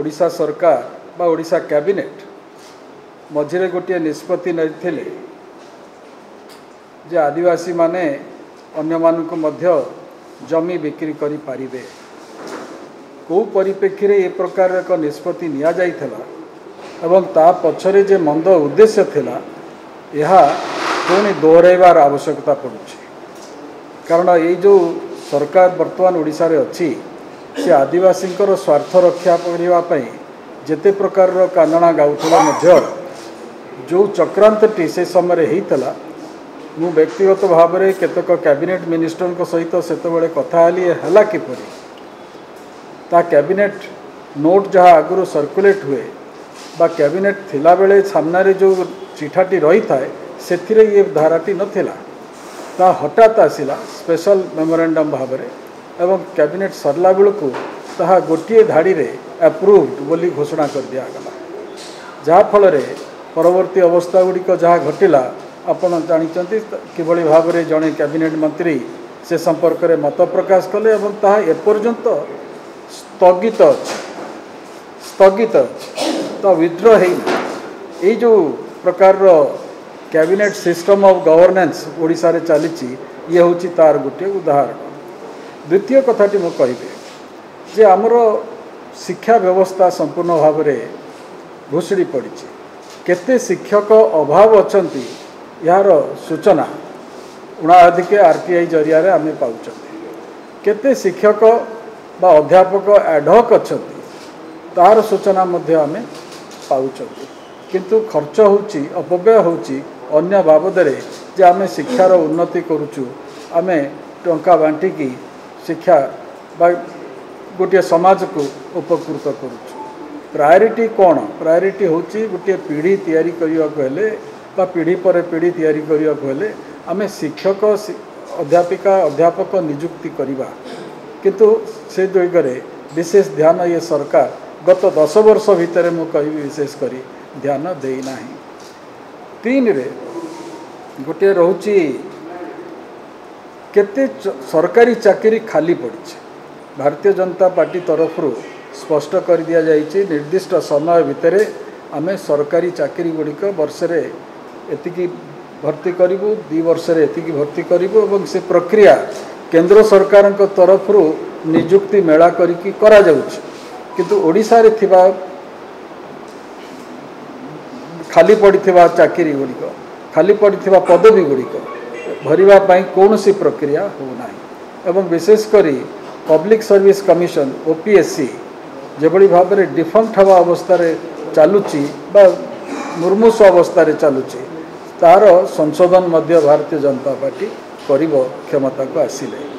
ओडिशा सरकार बा ओडिशा कैबिनेट मझिरे गोटे निष्पत्ति नहीं जे आदिवासी माने अन्य मानक मध्य जमी बिक्री करि पारिबे को परिप्रेक्षी रे ए प्रकार एक निष्पत्ति निया जाइथला एवं ता पछरे जे मंद उद्देश्य थिला यह पुणी दोहराइबार आवश्यकता पड़ुछि। कारण ये जो सरकार वर्तमान ओडिशा रे अछि से आदिवासी स्वार्थ रक्षा करने जेते प्रकार कांदना गाउथला मध्य जो चक्रांतटी से समय होता मु व्यक्तिगत भाव में केतक कैबिनेट मिनिस्टर सहित सेतबेले कथा हली है किपरि ता कैबिनेट नोट जहाँ आगुरी सर्कुलेट हुए बा कैबिनेट थिला बेले सामने जो चिठाटी रही थाए से ये धाराटी नथिला ता हठात आसिला स्पेशल मेमोरेंडम भाव में एवं कैबिनेट सरला बेलू ताहा गोटे धाड़ी रे अप्रूव्ड बोली घोषणा कर दिया गला जहाँ फल परवर्ती अवस्था गुड़िक जहाँ घटिला आपण जानी किभली भाव में जड़े कैबिनेट मंत्री से संपर्क में मत प्रकाश कले एवं ताहा एपर्यंत स्थगित स्थगित तो विड्र है जो प्रकार cabinet system of governance Odisha रे चली ये हूँ तार गोटे उदाहरण। द्वितीय कथाटी मु कहि जे आमर शिक्षा व्यवस्था संपूर्ण भाव में भुसुड़ी पड़ी केते शिक्षक अभाव अछंती यार सूचना उणाधिके आरटीआई जरिया रे आमे पाउछ केते शिक्षक बा अध्यापक एडहक अछंती तार सूचना मध्य आमे पाउछ किंतु खर्च होची अपव्यय होची अन्य बाबद रे जे आमे शिक्षार उन्नति करूछु आमे टंका बांटिकी शिक्षा बा गोटे समाज को उपकृत करुछु। प्रायोरिटी कौन प्रायोरिटी होची गोटे पीढ़ी तैयारी करने बा पीढ़ी पर पीढ़ी तैयारी करने आमे शिक्षक अध्यापिका अध्यापक नियुक्ति करवा किंतु से दिगरे विशेष ध्यान ये सरकार गत 10 वर्ष भितर मु कहि विशेष करी ध्यान देना। 3 रे गोटे रोची केते सरकारी चाकरी खाली पड़ी भारतीय जनता पार्टी तरफ स्पष्ट कर दिया जाइए निर्दिष्ट समय भितर आमे सरकारी चाकरी गुड़िक वर्षे एतिकी भर्ती करूँ 2 वर्ष एतिकी भर्ती करूँ से प्रक्रिया केंद्र सरकार तरफ निजुक्ति मेला करिकी करा जाउछि किंतु ओडिशा रे थिबा खाली पड़िथिबा चाकरी गुड़िक खाली पड़िथिबा पदवी गुड़िक भरिबा पाई कौनसी प्रक्रिया होना एवं विशेषकर पब्लिक सर्विस कमिशन ओपीएससी जेबड़ी भाव में डिफंक्ट हवा अवस्था चलुची बा मुर्मूष अवस्था चलुची तार संशोधन मध्य भारतीय जनता पार्टी करिबो क्षमता को आसिले।